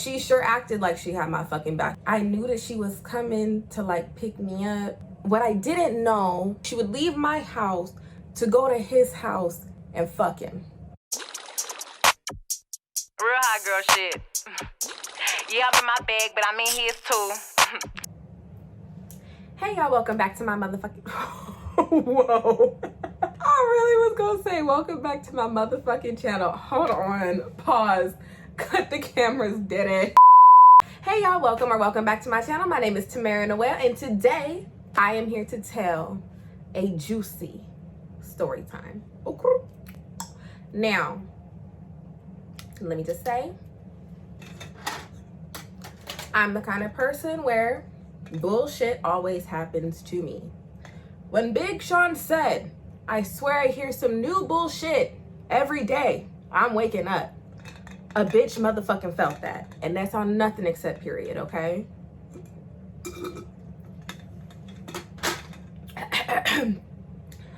She sure acted like she had my fucking back. I knew that she was coming to like pick me up. What I didn't know, she would leave my house to go to his house and fuck him. Real hot girl shit. Yeah, I'm in my bag, but I'm in his too. Hey y'all, welcome back to my motherfucking... Whoa. I really was gonna say welcome back to my motherfucking channel. Hold on, pause, cut the cameras, did it. Hey y'all, welcome back to my channel. My name is Tamara Noellle, and today I am here to tell a juicy story time. Okay. Now, let me just say, I'm the kind of person where bullshit always happens to me. When Big Sean said, I swear I hear some new bullshit every day, I'm waking up. A bitch motherfucking felt that. And that's on nothing except period, okay? And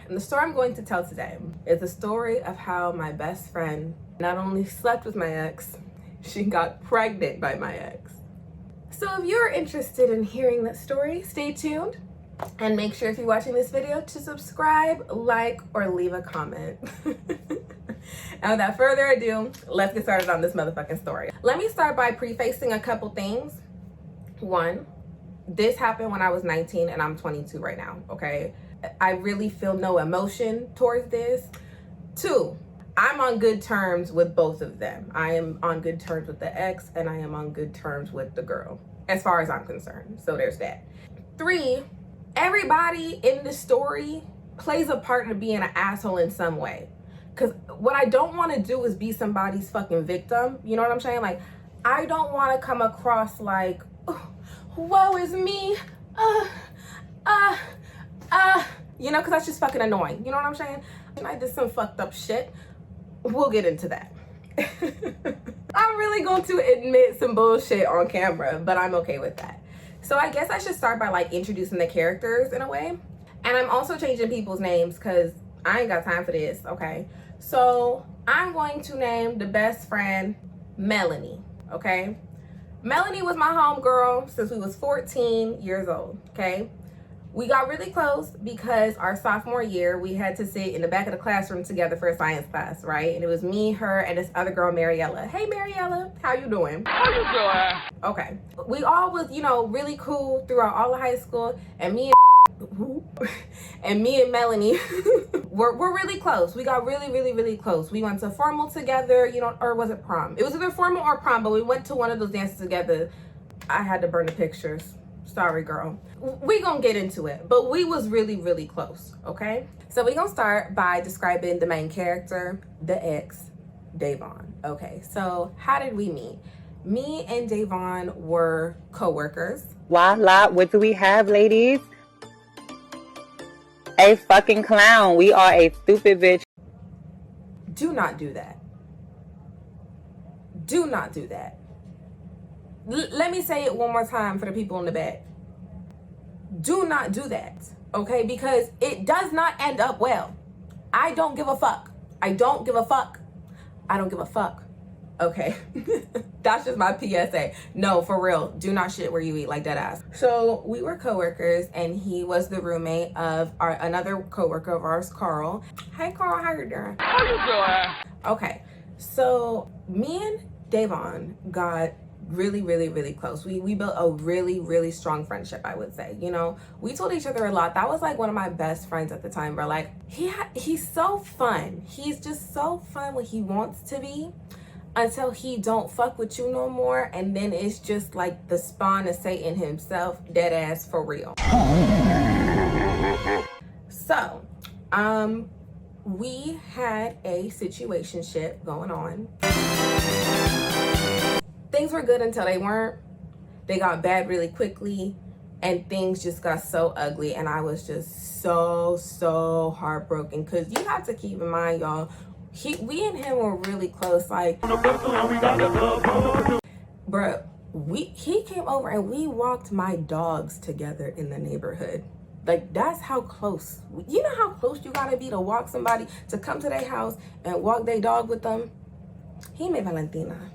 the story I'm going to tell today is the story of how my best friend not only slept with my ex, she got pregnant by my ex. So if you're interested in hearing that story, stay tuned and make sure if you're watching this video to subscribe, like, or leave a comment. And without further ado, let's get started on this motherfucking story. Let me start by prefacing a couple things. One, this happened when I was 19 and I'm 22 right now, okay? I really feel no emotion towards this. Two, I'm on good terms with both of them. I am on good terms with the ex and I am on good terms with the girl, as far as I'm concerned. So there's that. Three, everybody in the story plays a part in being an asshole in some way. Because what I don't want to do is be somebody's fucking victim. You know what I'm saying? Like, I don't want to come across like, oh, woe is me. You know, because that's just fucking annoying. You know what I'm saying? And I did some fucked up shit. We'll get into that. I'm really going to admit some bullshit on camera, but I'm okay with that. So I guess I should start by like introducing the characters in a way. And I'm also changing people's names because I ain't got time for this, okay? So I'm going to name the best friend Melanie, okay? Melanie was my homegirl since we was 14 years old, okay? We got really close because our sophomore year, we had to sit in the back of the classroom together for a science class, right? And it was me, her, and this other girl, Mariella. Hey, Mariella, how you doing? How you doing? Okay. We all was, you know, really cool throughout all of high school, and me and Melanie we're really close. We got really close. We went to formal together, you know, or was it prom? It was either formal or prom, but we went to one of those dances together. I had to burn the pictures. Sorry, girl. We gonna get into it, but we was really close, okay? So we gonna start by describing the main character, the ex, Davon. Okay, so how did we meet? Me and Davon were co-workers. Voila, what do we have, ladies? A fucking clown. We are a stupid bitch. Do not do that. Do not do that. Let me say it one more time for the people in the back. Do not do that, okay? Because it does not end up well. I don't give a fuck. I don't give a fuck. I don't give a fuck. Okay. That's just my PSA. No, for real. Do not shit where you eat, like that ass. So we were coworkers and he was the roommate of another coworker of ours, Carl. Hey Carl, how you doing? How you doing? Okay. So me and Davon got really close. We built a really strong friendship, I would say. You know, we told each other a lot. That was like one of my best friends at the time, bro. Like he's so fun. He's just so fun when he wants to be, until he don't fuck with you no more, and then it's just like the spawn of Satan himself, dead ass for real. So we had a situationship going on. Things were good until they weren't. They got bad really quickly, and things just got so ugly, and I was just so heartbroken. Because you have to keep in mind, y'all, we and him were really close. Like, bruh, he came over and we walked my dogs together in the neighborhood. Like, that's how close. You know how close you gotta be to walk somebody, to come to their house and walk their dog with them? He me Valentina.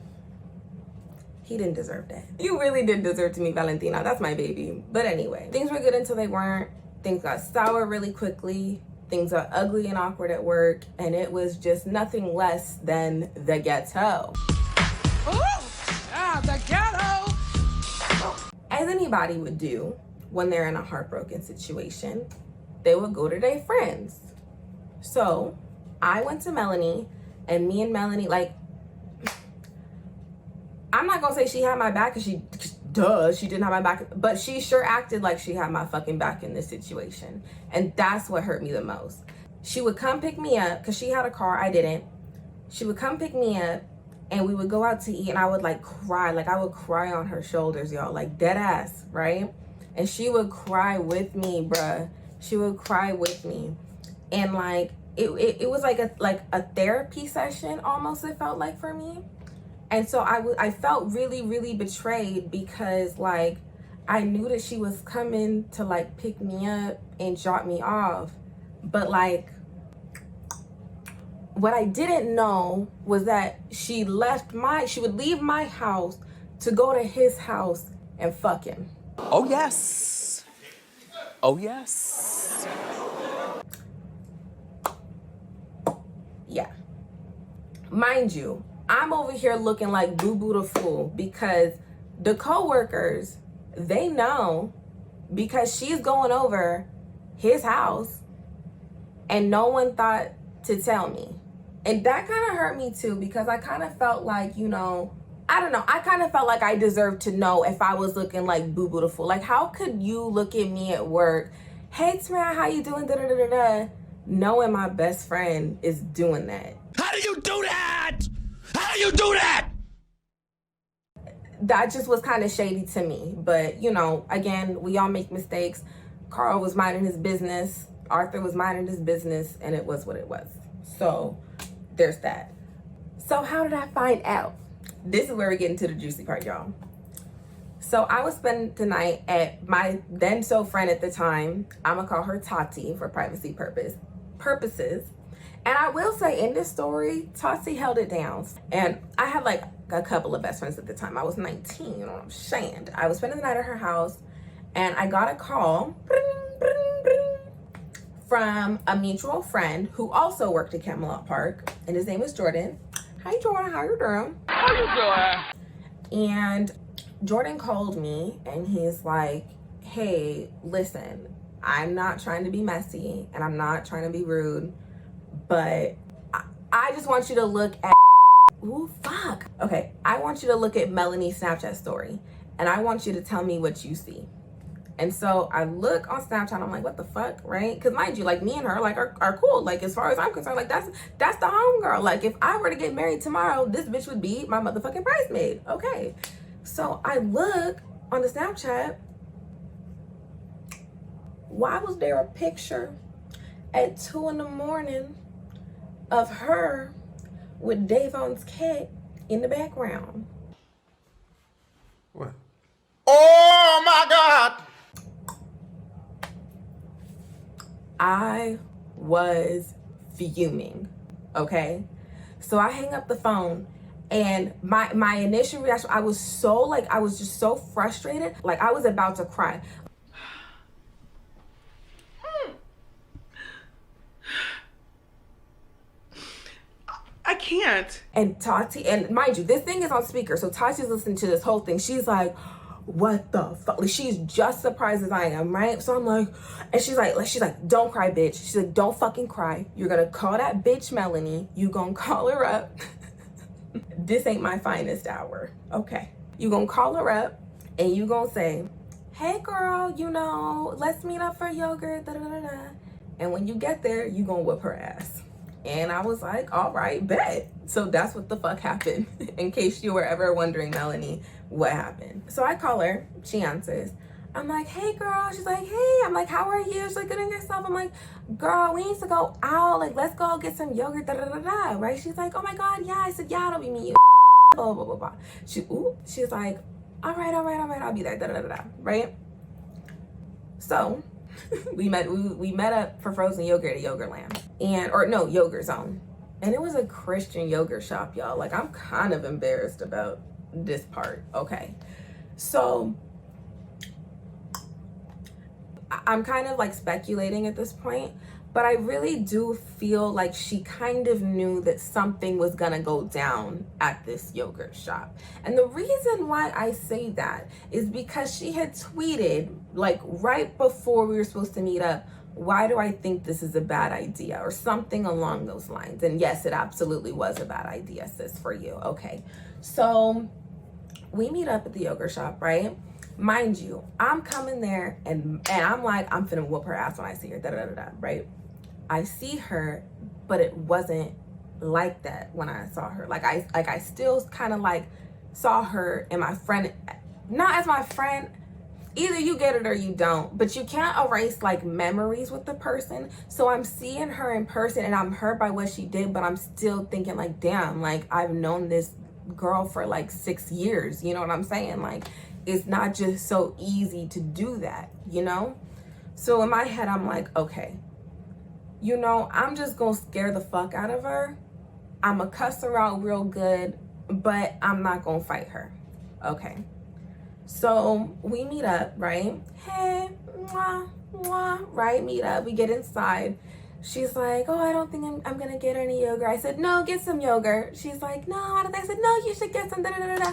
He didn't deserve that. You really did deserve to meet Valentina. That's my baby. But anyway, things were good until they weren't. Things got sour really quickly. Things got ugly and awkward at work. And it was just nothing less than the ghetto. The ghetto! As anybody would do when they're in a heartbroken situation, they would go to their friends. So I went to Melanie, and me and Melanie, like, I'm not gonna say she had my back, because she didn't have my back, but she sure acted like she had my fucking back in this situation. And that's what hurt me the most. She would come pick me up, because she had a car, I didn't. She would come pick me up, and we would go out to eat, and I would like cry. Like, I would cry on her shoulders, y'all, like dead ass, right? And she would cry with me, bruh. She would cry with me. And like, it was like a therapy session almost, it felt like, for me. And so I felt really, really betrayed, because like, I knew that she was coming to like pick me up and drop me off. But like, what I didn't know was that she would leave my house to go to his house and fuck him. Oh, yes. Oh, yes. Yeah. Mind you, I'm over here looking like Boo Boo the Fool, because the coworkers, they know, because she's going over his house and no one thought to tell me. And that kind of hurt me too, because I kind of felt like, you know, I don't know, I kind of felt like I deserved to know if I was looking like Boo Boo the Fool. Like, how could you look at me at work, hey Tamara, how you doing, da-da-da-da-da, knowing my best friend is doing that? How do you do that? How do you do that? That just was kind of shady to me. But, you know, again, we all make mistakes. Carl was minding his business. Arthur was minding his business, and it was what it was. So there's that. So how did I find out? This is where we get into the juicy part, y'all. So I was spending the night at my then so friend at the time. I'm gonna call her Tati for privacy purposes. And I will say, in this story, Tati held it down. And I had like a couple of best friends at the time. I was 19, you know what I'm saying? I was spending the night at her house, and I got a call from a mutual friend who also worked at Camelot Park, and his name was Jordan. Hi Jordan, how you doing? How you doing? And Jordan called me, and he's like, hey, listen, I'm not trying to be messy, and I'm not trying to be rude, but I just want you to look at, ooh, fuck. Okay, I want you to look at Melanie's Snapchat story, and I want you to tell me what you see. And so I look on Snapchat, I'm like, what the fuck, right? Because mind you, like, me and her, like, are cool. Like, as far as I'm concerned, like, that's the homegirl. Like, if I were to get married tomorrow, this bitch would be my motherfucking bridesmaid. Okay. So I look on the Snapchat. Why was there a picture at 2 a.m. of her with Davon's cat in the background? What? Oh my God! I was fuming, okay? So I hang up the phone, and my initial reaction, I was just so frustrated, like I was about to cry. I can't. And Tati, and mind you, this thing is on speaker, so Tati's listening to this whole thing. She's like, what the fuck? Like, she's just surprised as I am, right? So I'm like, and she's like, don't cry, bitch. She's like, don't fucking cry. You're gonna call that bitch Melanie. You gonna call her up. This ain't my finest hour, okay? You gonna call her up, and you gonna say, hey girl, you know, let's meet up for yogurt, da da da da. And when you get there, you gonna whoop her ass. And I was like, all right, bet. So that's what the fuck happened. In case you were ever wondering, Melanie, what happened. So I call her, she answers. I'm like, hey girl. She's like, hey. I'm like, how are you? She's like, good on yourself. I'm like, girl, we need to go out. Like, let's go get some yogurt, da da da da. Right? She's like, oh my God, yeah. I said, yeah, it'll be me. Blah, blah, blah, blah. She's like, all right, I'll be there, da da da da. Right? So we met up for frozen yogurt at Yogurtland. Yogurt Zone. And it was a Christian yogurt shop, y'all. Like, I'm kind of embarrassed about this part, okay? So I'm kind of like speculating at this point, but I really do feel like she kind of knew that something was gonna go down at this yogurt shop. And the reason why I say that is because she had tweeted like right before we were supposed to meet up, why do I think this is a bad idea, or something along those lines. And yes, it absolutely was a bad idea, sis, for you. Okay, so we meet up at the yogurt shop, right? Mind you, I'm coming there and I'm like, I'm finna whoop her ass when I see her, right? I see her, but it wasn't like that when I saw her. Like I still kind of like saw her and my friend, not as my friend. Either you get it or you don't, but you can't erase like memories with the person. So I'm seeing her in person and I'm hurt by what she did, but I'm still thinking like, damn, like I've known this girl for like 6 years. You know what I'm saying? Like, it's not just so easy to do that, you know? So in my head, I'm like, okay, you know, I'm just gonna scare the fuck out of her. I'm gonna cuss her out real good, but I'm not gonna fight her. Okay. So we meet up, right? Hey, mwah, mwah, right? Meet up. We get inside. She's like, oh, I don't think I'm gonna get any yogurt. I said, no, get some yogurt. She's like, no, I don't think. I said, no, you should get some. Da, da, da, da.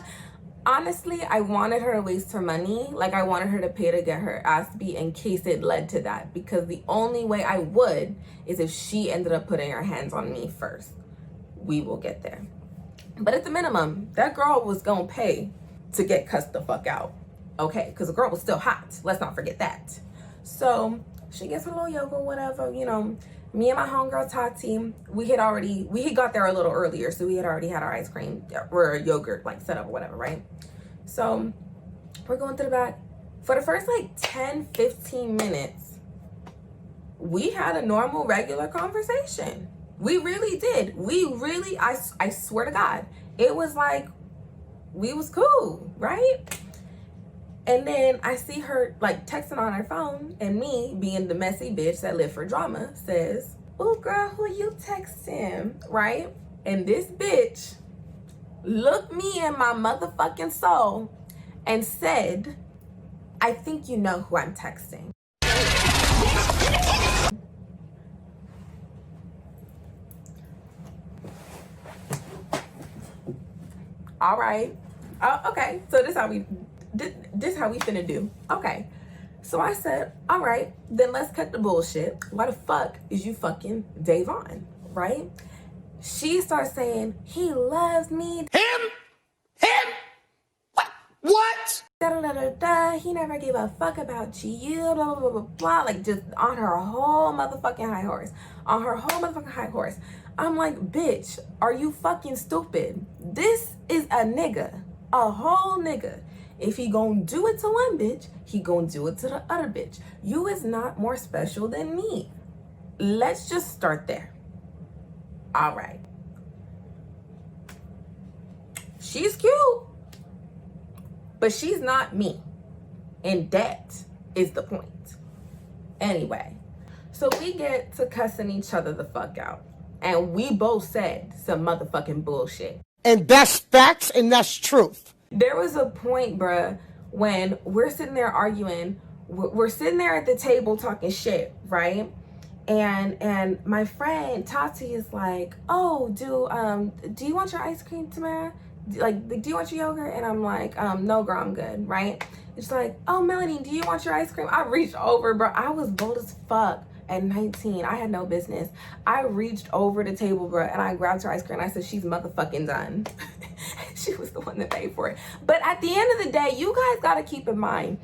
Honestly, I wanted her to waste her money. Like, I wanted her to pay to get her ass beat in case it led to that. Because the only way I would is if she ended up putting her hands on me first. We will get there. But at the minimum, that girl was gonna pay to get cussed the fuck out. Okay, because the girl was still hot. Let's not forget that. So she gets her little yogurt, whatever, you know. Me and my homegirl Tati, we had got there a little earlier, so we had already had our ice cream or yogurt like set up or whatever, right? So we're going to the back. For the first like 10, 15 minutes, we had a normal, regular conversation. We really did. I swear to God, it was like, we was cool, right? And then I see her like texting on her phone, and me, being the messy bitch that live for drama, says, oh girl, who you texting, right? And this bitch looked me in my motherfucking soul and said, I think you know who I'm texting. All right. Okay, so this how we finna do. Okay, so I said, all right, then let's cut the bullshit. Why the fuck is you fucking Davon, right? She starts saying, he loves me. Him? What? Da, da, da, da, da. He never gave a fuck about you, blah, blah, blah, blah, blah. Like, just on her whole motherfucking high horse. On her whole motherfucking high horse. I'm like, bitch, are you fucking stupid? This is a nigga. A whole nigga. If he gonna do it to one bitch, he gonna do it to the other bitch. You is not more special than me. Let's just start there. All right. She's cute, but she's not me. And that is the point. Anyway, so we get to cussing each other the fuck out. And we both said some motherfucking bullshit. And that's facts and that's truth. There was a point, bruh, when we're sitting there arguing, we're sitting there at the table talking shit, right? And my friend Tati is like, oh, do you want your ice cream, Tamara? Like, do you want your yogurt? And I'm like, no, girl, I'm good, right? It's like, oh, Melanie, do you want your ice cream? I reached over, bro. I was bold as fuck at 19. I had no business. I reached over the table, bro, and I grabbed her ice cream and I said, she's motherfucking done. She was the one that paid for it. But at the end of the day, you guys got to keep in mind,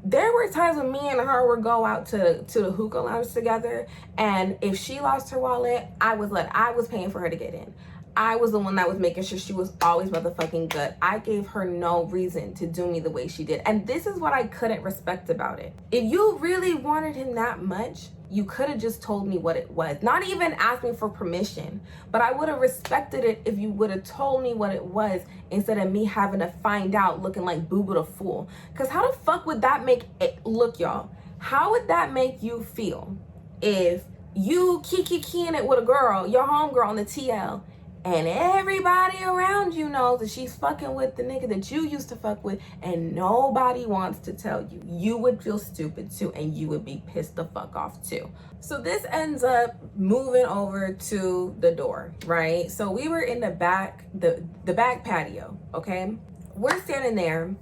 there were times when me and her would go out to the hookah lounge together, and if she lost her wallet, I was paying for her to get in. I was the one that was making sure she was always motherfucking good. I gave her no reason to do me the way she did. And this is what I couldn't respect about it. If you really wanted him that much, you could have just told me what it was. Not even asked me for permission, but I would have respected it if you would have told me what it was instead of me having to find out looking like Boo Boo the Fool. Because how the fuck would that make it, look y'all, how would that make you feel if you keying it with a girl, your homegirl on the TL, and everybody around you knows that she's fucking with the nigga that you used to fuck with, and nobody wants to tell you, you would feel stupid too, and you would be pissed the fuck off too. So this ends up moving over to the door, right? So we were in the back, the back patio, okay? We're standing there,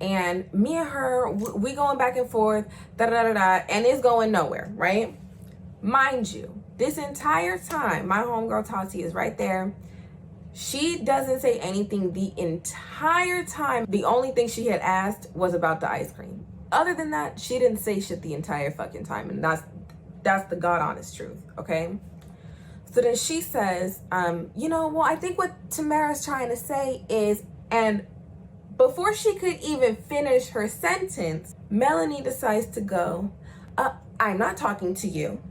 and me and her, we going back and forth, and it's going nowhere, right? Mind you, this entire time, my homegirl Tati is right there. She doesn't say anything the entire time. The only thing she had asked was about the ice cream. Other than that, she didn't say shit the entire fucking time, and that's the God honest truth, okay? So then she says, well, I think what Tamara's trying to say is, and before she could even finish her sentence, Melanie decides to go, I'm not talking to you.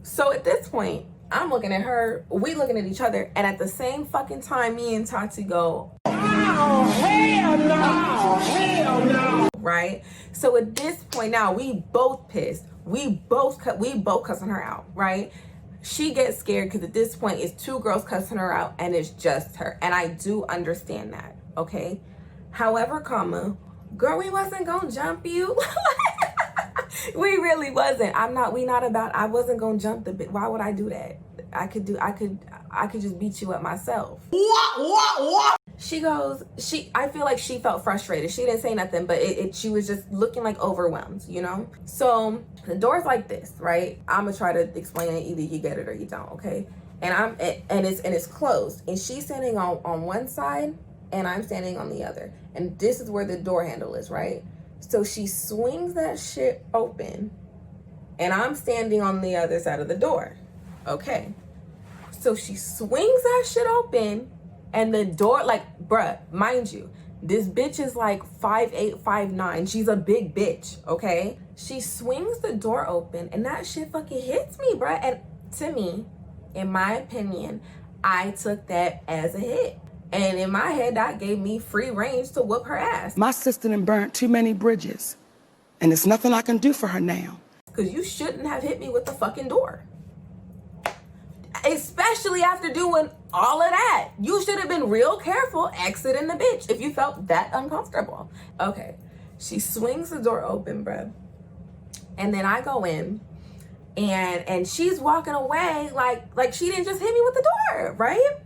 So at this point, I'm looking at her, we looking at each other, and at the same fucking time, me and Tati go, oh, hell no, hell no. Right? So at this point now, we both pissed. We both cussing her out, right? She gets scared because at this point, it's two girls cussing her out, and it's just her. And I do understand that, okay? However, girl, we wasn't gonna jump you. We really wasn't. I wasn't gonna jump the bit. Why would I do that? I could just beat you up myself. What? She goes, I feel like she felt frustrated. She didn't say nothing, but she was just looking like overwhelmed, you know? So the door's like this, right? I'm gonna try to explain it. Either you get it or you don't, okay? And it's closed. And she's standing on one side and I'm standing on the other. And this is where the door handle is, right? So she swings that shit open and I'm standing on the other side of the door. Okay. So she swings that shit open and the door, like, bruh, mind you, this bitch is like 5'8", 5'9". She's a big bitch, okay? She swings the door open and that shit fucking hits me, bruh. And to me, in my opinion, I took that as a hit. And in my head, that gave me free range to whoop her ass. My sister done burnt too many bridges, and there's nothing I can do for her now. Because you shouldn't have hit me with the fucking door. Especially after doing all of that. You should have been real careful exiting the bitch if you felt that uncomfortable. Okay, she swings the door open, bruh. And then I go in, and she's walking away like she didn't just hit me with the door, right?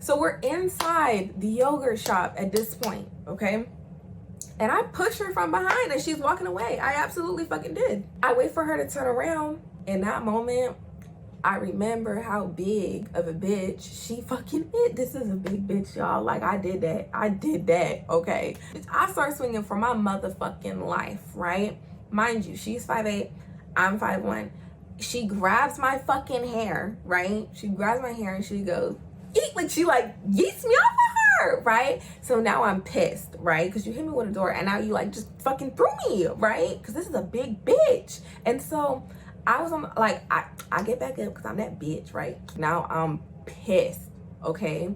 So we're inside the yogurt shop at this point, okay? And I push her from behind and she's walking away. I absolutely fucking did. I wait for her to turn around. In that moment, I remember how big of a bitch she fucking is. This is a big bitch, y'all. Like, I did that, okay? I start swinging for my motherfucking life, right? Mind you, she's 5'8", I'm 5'1". She grabs my fucking hair, right? She grabs my hair and she goes, eat, like she like yeets me off of her, right? So now I'm pissed, right? Because you hit me with a door and now you like just fucking threw me, right? Because this is a big bitch. And so I was on, like, I get back up because I'm that bitch, right? Now I'm pissed, okay?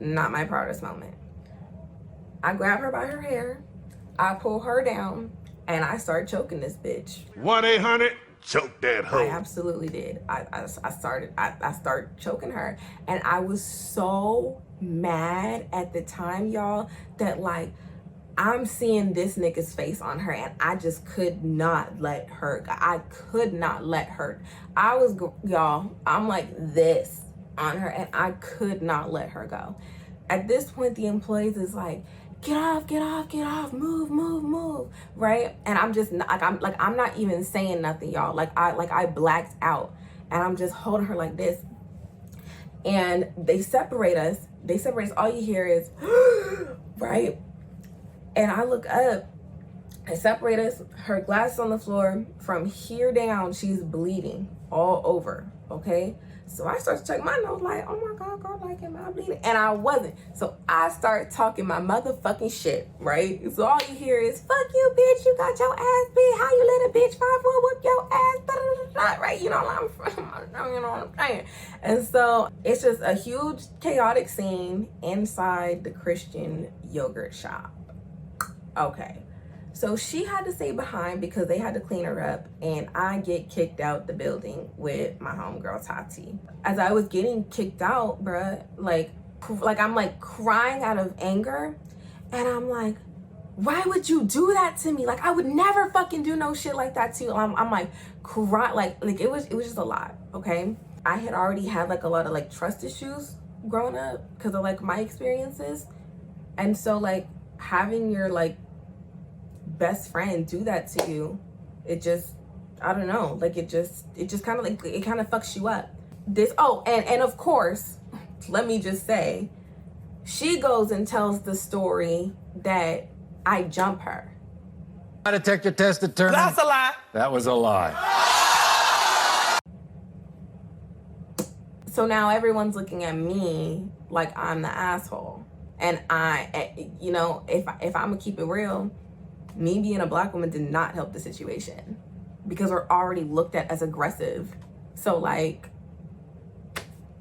Not my proudest moment. I grab her by her hair, I pull her down, and I start choking this bitch. 1-800 choke that hoe. I absolutely did. I started choking her, and I was so mad at the time, y'all, that like I'm seeing this nigga's face on her, and I just could not let her go. I could not let her. Y'all, I'm like this on her, and I could not let her go. At this point, the employees is like, get off, move, right? And I'm just I'm not even saying nothing, y'all. I blacked out, and I'm just holding her like this. And they separate us. All you hear is, right? And I look up, they separate us. Her glass on the floor. From here down, she's bleeding all over, okay? So I start to check my nose like, oh my God, girl, like, am I bleeding? And I wasn't. So I start talking my motherfucking shit, right? So all you hear is, fuck you, bitch, you got your ass beat. How you let a bitch 5'4" whoop your ass? Da, da, da, da, right? You know what I'm saying? And so it's just a huge chaotic scene inside the Christian yogurt shop. Okay. So she had to stay behind because they had to clean her up, and I get kicked out the building with my homegirl Tati. As I was getting kicked out, bruh, like I'm like crying out of anger, and I'm like, why would you do that to me? Like, I would never fucking do no shit like that to you. I'm like cry, like it was just a lot, okay? I had already had like a lot of like trust issues growing up because of like my experiences, and so like having your like best friend do that to you, it just, I don't know, like it just kind of like, it kind of fucks you up. And of course, let me just say, she goes and tells the story that I jump her. Lie detector test determined. That's a lie. That was a lie. So now everyone's looking at me like I'm the asshole. And I, you know, if I'm gonna keep it real, me being a black woman did not help the situation because we're already looked at as aggressive. So like,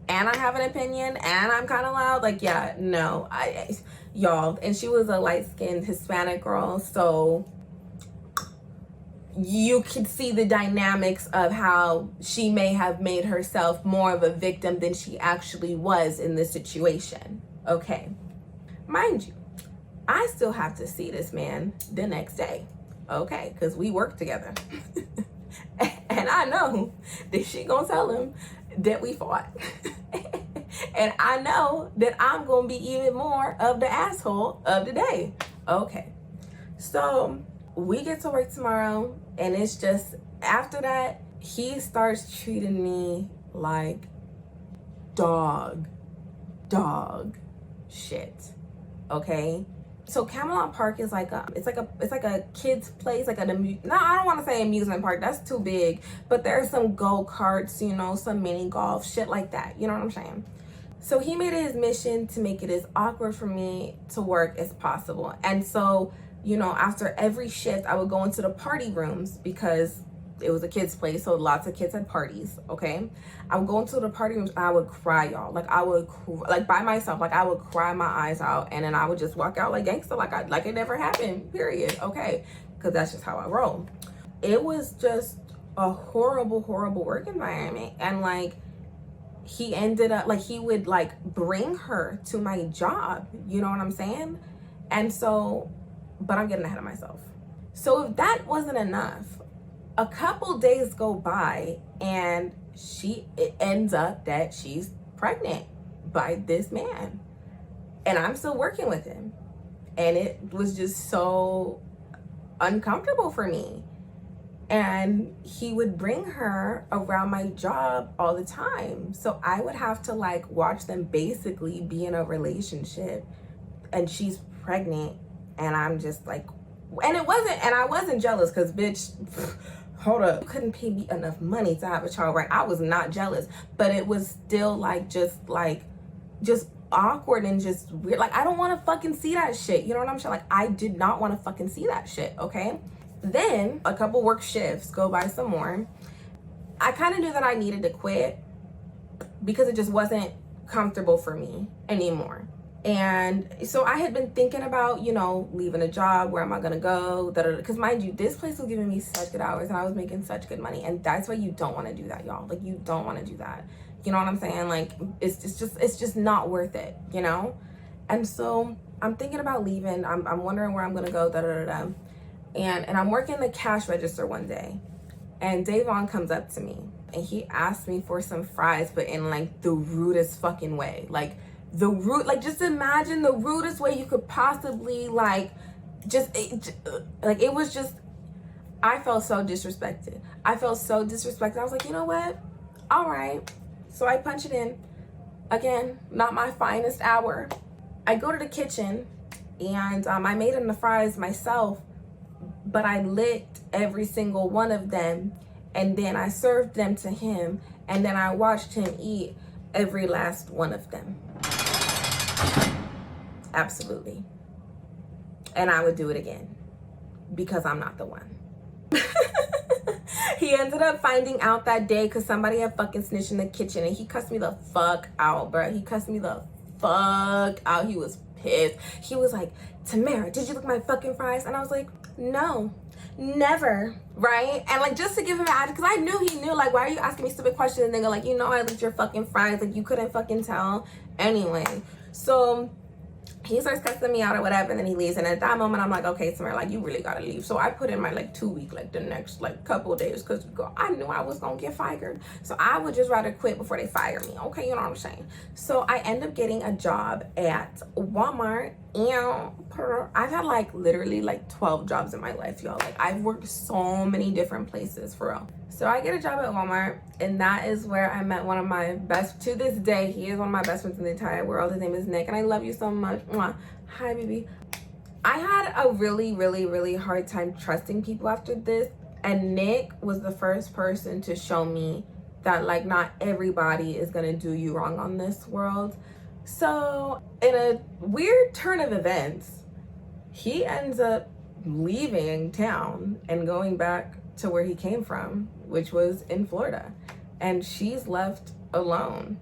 and I have an opinion and I'm kind of loud. Like, yeah, no, y'all. And she was a light-skinned Hispanic girl. So you could see the dynamics of how she may have made herself more of a victim than she actually was in this situation. Okay. Mind you, I still have to see this man the next day, okay? Because we work together. And I know that she gonna tell him that we fought. And I know that I'm gonna be even more of the asshole of the day. Okay, so we get to work tomorrow, and it's just, after that, he starts treating me like dog shit, okay? So Camelot Park is like it's like a kid's place, like I don't want to say amusement park, that's too big, but there's some go-karts, you know, some mini golf, shit like that, you know what I'm saying? So he made it his mission to make it as awkward for me to work as possible. And so, you know, after every shift, I would go into the party rooms because it was a kid's place, so lots of kids had parties, okay? I would go into the party rooms and I would cry, y'all. Like, I would like by myself, like I would cry my eyes out, and then I would just walk out like gangster, like it never happened, period, okay? Because that's just how I roll. It was just a horrible work environment. And like, he ended up, like, he would like bring her to my job, you know what I'm saying? And so, but I'm getting ahead of myself. So if that wasn't enough, a couple days go by and it ends up that she's pregnant by this man, and I'm still working with him, and it was just so uncomfortable for me. And he would bring her around my job all the time, so I would have to like watch them basically be in a relationship, and she's pregnant, and I'm just like, and I wasn't jealous, because bitch, hold up, you couldn't pay me enough money to have a child, right? I was not jealous, but it was still like just awkward and just weird. Like, I don't want to fucking see that shit, you know what I'm saying? Like, I did not want to fucking see that shit, okay? Then a couple work shifts go by some more. I kind of knew that I needed to quit because it just wasn't comfortable for me anymore. And so I had been thinking about, you know, leaving a job. Where am I gonna go? Because mind you, this place was giving me such good hours and I was making such good money. And that's why you don't want to do that, y'all. Like, you don't want to do that. You know what I'm saying? Like, it's just not worth it, you know? And so I'm thinking about leaving. I'm wondering where I'm gonna go, And I'm working the cash register one day, and Davon comes up to me and he asked me for some fries, but in like the rudest fucking way. Like, just imagine the rudest way you could possibly, like, it was just, I felt so disrespected. I was like, you know what? All right. So I punch it in. Again, not my finest hour. I go to the kitchen, and I made him the fries myself, but I licked every single one of them, and then I served them to him, and then I watched him eat every last one of them. Absolutely. And I would do it again because I'm not the one. He ended up finding out that day because somebody had fucking snitched in the kitchen, and he cussed me the fuck out, bro. He cussed me the fuck out. He was pissed. He was like, Tamara, did you lick my fucking fries? And I was like, no, never, right? And like, just to give him an attitude, because I knew he knew, like, why are you asking me stupid questions? And they go like, you know I licked your fucking fries, like you couldn't fucking tell anyway. So he starts cussing me out or whatever, and then he leaves. And at that moment, I'm like, okay, Tamara, like, you really gotta leave. So I put in my like 2 week, like the next like couple of days, because I knew I was gonna get fired. So I would just rather quit before they fire me. Okay, you know what I'm saying? So I end up getting a job at Walmart. And I've had like literally like 12 jobs in my life, y'all. Like, I've worked so many different places, for real. So I get a job at Walmart, and that is where I met one of my best, to this day, he is one of my best friends in the entire world. His name is Nick, and I love you so much. Mwah. Hi, baby. I had a really, really, really hard time trusting people after this, and Nick was the first person to show me that, like, not everybody is gonna do you wrong on this world. So in a weird turn of events, he ends up leaving town and going back to where he came from, which was in Florida, and she's left alone.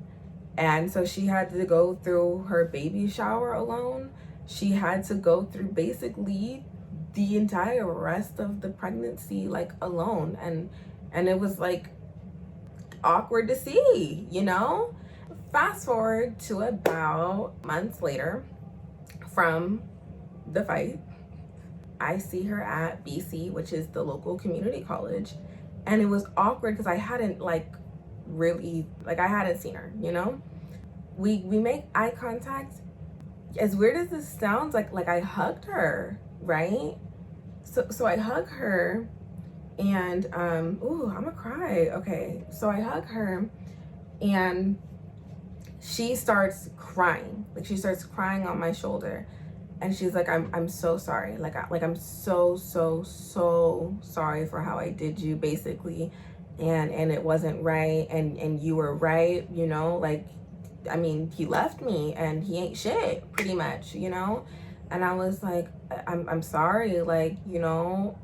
And so she had to go through her baby shower alone. She had to go through basically the entire rest of the pregnancy like alone, and it was like awkward to see, you know. Fast forward to about months later from the fight, I see her at BC, which is the local community college, and it was awkward because I hadn't like really, like, I hadn't seen her, you know. We make eye contact. As weird as this sounds, like I hugged her, right? So I hug her, and ooh, I'm gonna cry. Okay, so I hug her, and she starts crying. Like, she starts crying on my shoulder, and she's like, I'm so sorry. Like I'm so sorry for how I did you, basically, and it wasn't right, and you were right, you know. Like, I mean, he left me and he ain't shit, pretty much, you know. And I was like, I'm sorry, like, you know.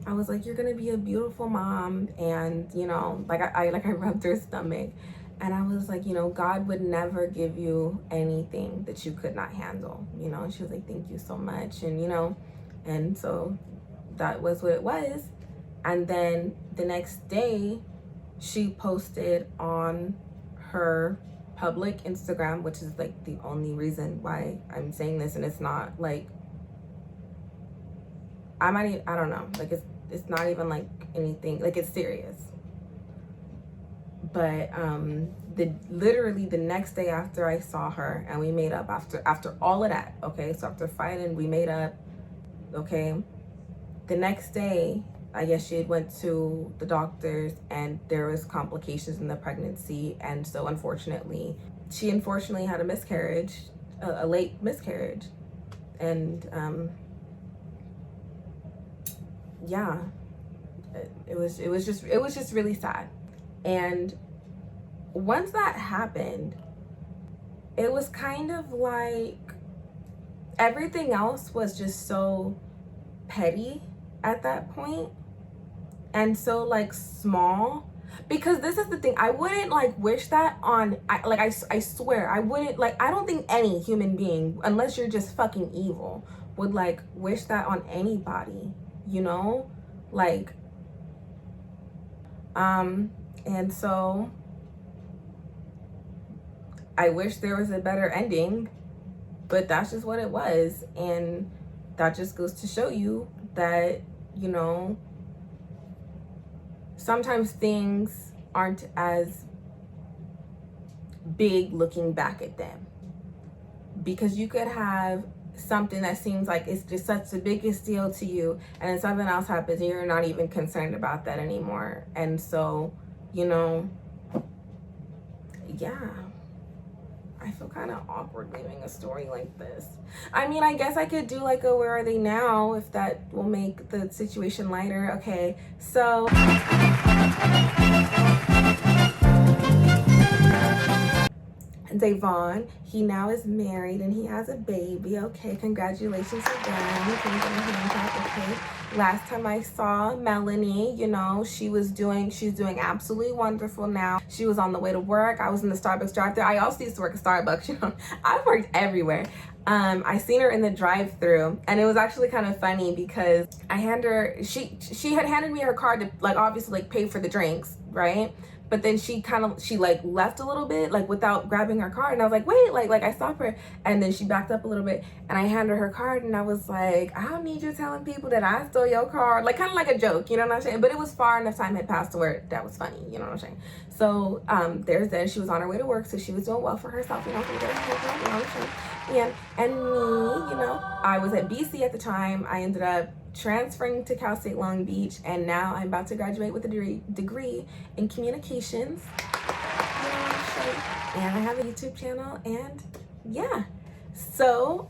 I was like, you're gonna be a beautiful mom, and you know, like I rubbed her stomach, and I was like, you know, God would never give you anything that you could not handle, you know. And she was like, thank you so much, and you know, and so that was what it was. And then the next day, she posted on her public Instagram, which is like the only reason why I'm saying this, and it's not like, I don't know, like it's not even like anything, like it's serious. But literally the next day after I saw her, and we made up after all of that, okay, so after fighting, we made up, okay. The next day, I guess she had went to the doctors, and there was complications in the pregnancy, and so she unfortunately had a miscarriage, a late miscarriage, and yeah, it was just really sad. And once that happened, it was kind of like everything else was just so petty at that point, and so like small, because this is the thing, I wouldn't like wish that on, I swear I wouldn't, like, I don't think any human being, unless you're just fucking evil, would like wish that on anybody, you know, like, and so I wish there was a better ending, but that's just what it was. And that just goes to show you that, you know, sometimes things aren't as big looking back at them, because you could have something that seems like it's just such the biggest deal to you, and then something else happens and you're not even concerned about that anymore. And so, you know, yeah, I feel kind of awkward leaving a story like this. I mean, I guess I could do like a where are they now, if that will make the situation lighter. Okay, so Davon, he now is married and he has a baby. Okay, congratulations to them. Okay. Last time I saw Melanie, you know, she's doing absolutely wonderful now. She was on the way to work. I was in the Starbucks drive-thru. I also used to work at Starbucks, you know. I've worked everywhere. I seen her in the drive-through, and it was actually kind of funny because I handed her, she had handed me her card to like obviously like pay for the drinks, right? But then she like left a little bit like without grabbing her card, and I was like, wait, like I stopped her, and then she backed up a little bit, and I handed her card, and I was like, I don't need you telling people that I stole your card, like kind of like a joke, you know what I'm saying? But it was far enough time had passed to where that was funny, you know what I'm saying? So there's then she was on her way to work, so she was doing well for herself, you know, from there, you know what I'm saying? And me, you know, I was at BC at the time. I ended up transferring to Cal State Long Beach, and now I'm about to graduate with a degree in communications. You know what I'm saying? And I have a YouTube channel, and yeah. So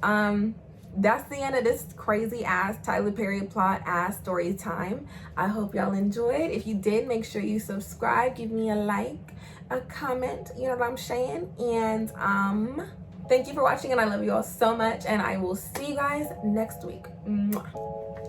that's the end of this crazy ass Tyler Perry plot ass story time. I hope y'all enjoyed. If you did, make sure you subscribe, give me a like, a comment, you know what I'm saying? And thank you for watching, and I love you all so much, and I will see you guys next week. Mwah.